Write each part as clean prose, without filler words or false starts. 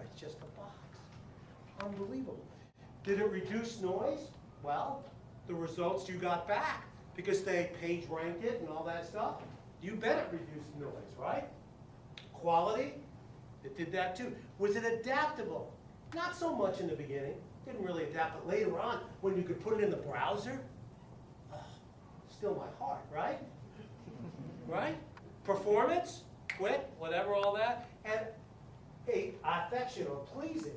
It's just a box. Unbelievable. Did it reduce noise? Well, the results you got back, because they page ranked it and all that stuff, you bet it reduced noise, right? Quality, it did that too. Was it adaptable? Not so much in the beginning. Didn't really adapt, but later on, when you could put it in the browser, still my heart, right? Right? Performance, quick, whatever, all that, and affection or pleasing.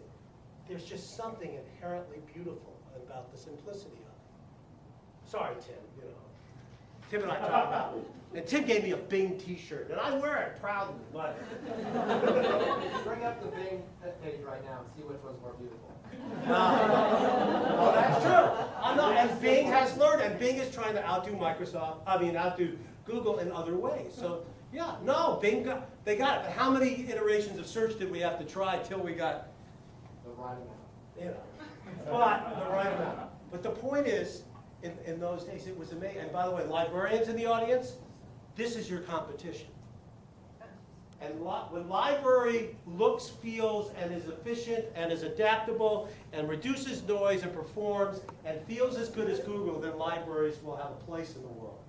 There's just something inherently beautiful about the simplicity of it. Sorry, Tim, you know. Tim and I talk about it. And Tim gave me a Bing t-shirt, and I wear it proudly. But bring up the Bing page right now and see which one's more beautiful. Oh, that's true. I know, and Bing has learned, and Bing is trying to outdo outdo Google in other ways. So, yeah, no, Bing they got it. But how many iterations of search did we have to try till we got the right amount? You know, but the right amount. But the point is, in those days, it was amazing. And by the way, librarians in the audience, this is your competition. And when library looks, feels, and is efficient, and is adaptable, and reduces noise, and performs, and feels as good as Google, then libraries will have a place in the world.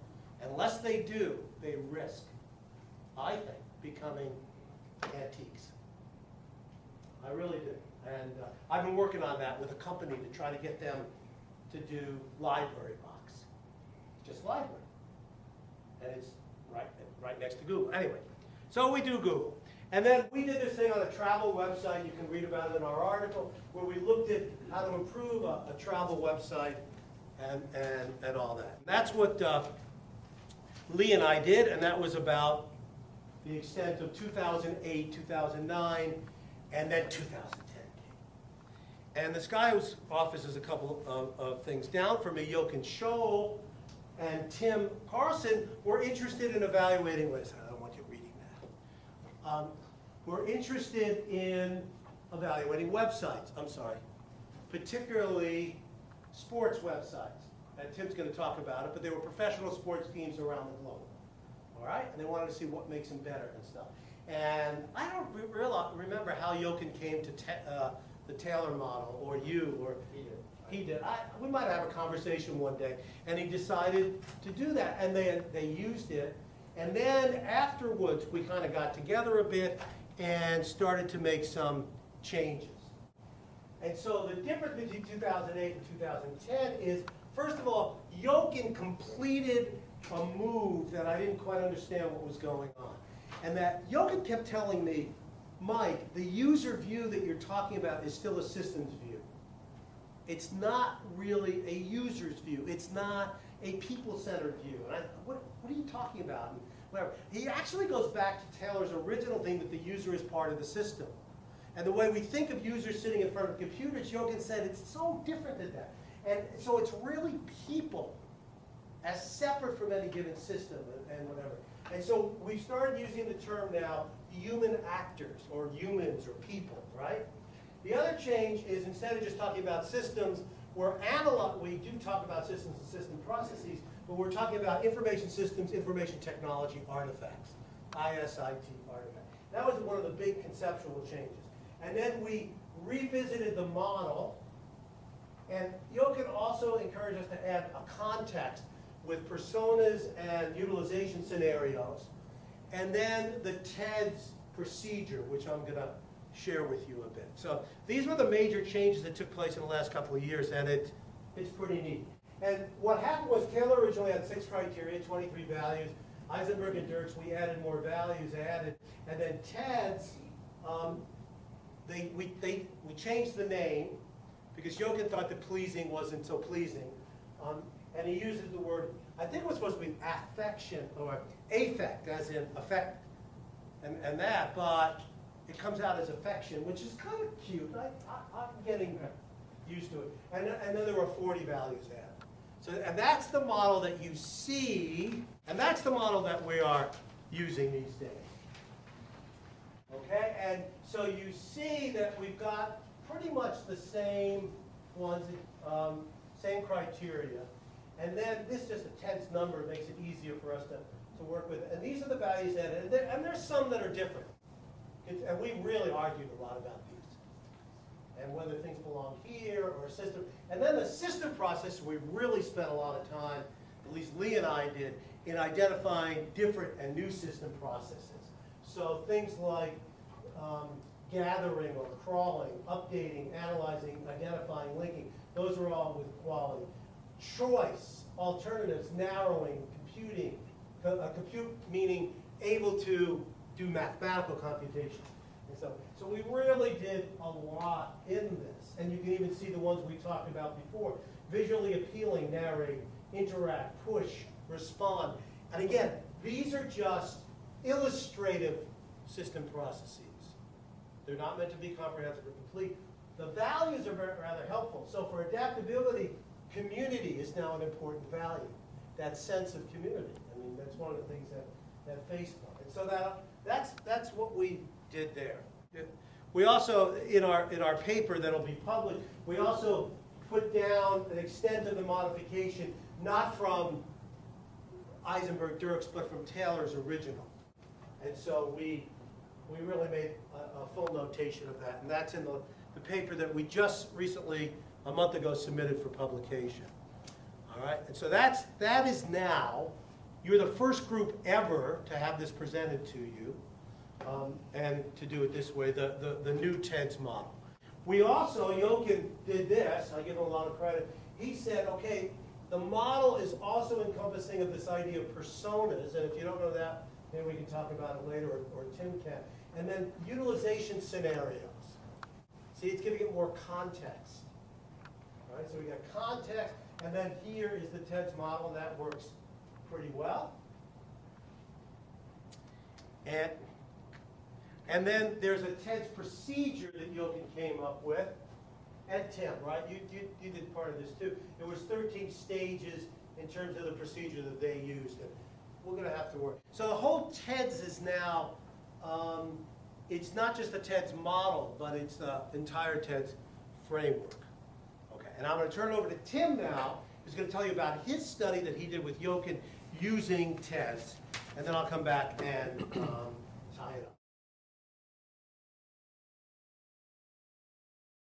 Unless they do, they risk, I think, becoming antiques. I really do. And I've been working on that with a company to try to get them to do library box. Just library. And it's right next to Google. Anyway, so we do Google. And then we did this thing on a travel website. You can read about it in our article, where we looked at how to improve a travel website and all that. And that's what Lee and I did, and that was about the extent of 2008, 2009, and then 2010. And this guy whose office is a couple of things down from me, Jochen Scholl and Tim Carlson, were interested in evaluating, wait a second, I don't want you reading that. We're interested in evaluating websites, particularly sports websites. And Tim's going to talk about it, but they were professional sports teams around the globe. All right? And they wanted to see what makes them better and stuff. And I don't remember how Jochen came to the Taylor model, or you, or he did. We might have a conversation one day, and he decided to do that, and they used it. And then afterwards, we kind of got together a bit and started to make some changes. And so the difference between 2008 and 2010 is, first of all, Jochen completed a move that I didn't quite understand what was going on. And that Jochen kept telling me, Mike, the user view that you're talking about is still a systems view. It's not really a user's view. It's not a people-centered view. And what are you talking about? And whatever. He actually goes back to Taylor's original thing that the user is part of the system. And the way we think of users sitting in front of computers, Jochen said it's so different than that. And so it's really people as separate from any given system and whatever. And so we've started using the term now human actors, or humans, or people, right? The other change is, instead of just talking about systems, we do talk about systems and system processes, but we're talking about information systems, information technology artifacts, ISIT artifacts. That was one of the big conceptual changes. And then we revisited the model, and Jochen also encouraged us to add a context with personas and utilization scenarios, and then the TEDS procedure, which I'm going to share with you a bit. So these were the major changes that took place in the last couple of years, and it's pretty neat. And what happened was Taylor originally had 6 criteria, 23 values. Eisenberg and Dirks, we added more values added. And then TEDS, we changed the name because Jochen thought that pleasing wasn't so pleasing. And he uses the word, I think it was supposed to be affection, or affect, as in affect, and that, but it comes out as affection, which is kind of cute. I'm getting used to it. And then there were 40 values added. So, and that's the model that you see, and that's the model that we are using these days. Okay, and so you see that we've got pretty much the same ones, same criteria. And then this is just a TEDS number, makes it easier for us to work with. And these are the values added. And there's some that are different. And we really argued a lot about these. and whether things belong here or a system. And then the system process, we really spent a lot of time, at least Lee and I did, in identifying different and new system processes. So things like gathering or crawling, updating, analyzing, identifying, linking, those are all with quality. Choice, alternatives, narrowing, computing, compute meaning able to do mathematical computation. And so we really did a lot in this. And you can even see the ones we talked about before. Visually appealing, narrate, interact, push, respond. And again, these are just illustrative system processes. They're not meant to be comprehensive or complete. The values are rather helpful. So for adaptability, community is now an important value. That sense of community. I mean, that's one of the things that Facebook. And so that's what we did there. We also, in our paper that'll be published, we also put down an extent of the modification, not from Eisenberg Dirks, but from Taylor's original. And so we really made a full notation of that. And that's in the paper that we just recently, a month ago, submitted for publication. All right, and so that is now, you're the first group ever to have this presented to you, and to do it this way, the new TEDS model. We also, Jochen did this, I give him a lot of credit. He said, okay, the model is also encompassing of this idea of personas, and if you don't know that, maybe we can talk about it later, or Tim can. And then utilization scenarios. See, it's going to get more context. All right, so we got context, and then here is the TEDS model, and that works pretty well. And then there's a TEDS procedure that Jochen came up with, and Tim, right? You did part of this too. It was 13 stages in terms of the procedure that they used. And we're going to have to work. So the whole TEDS is now, it's not just the TEDS model, but it's the entire TEDS framework. Okay, and I'm going to turn it over to Tim now, who's going to tell you about his study that he did with Jochen using TEDS, and then I'll come back and tie it up.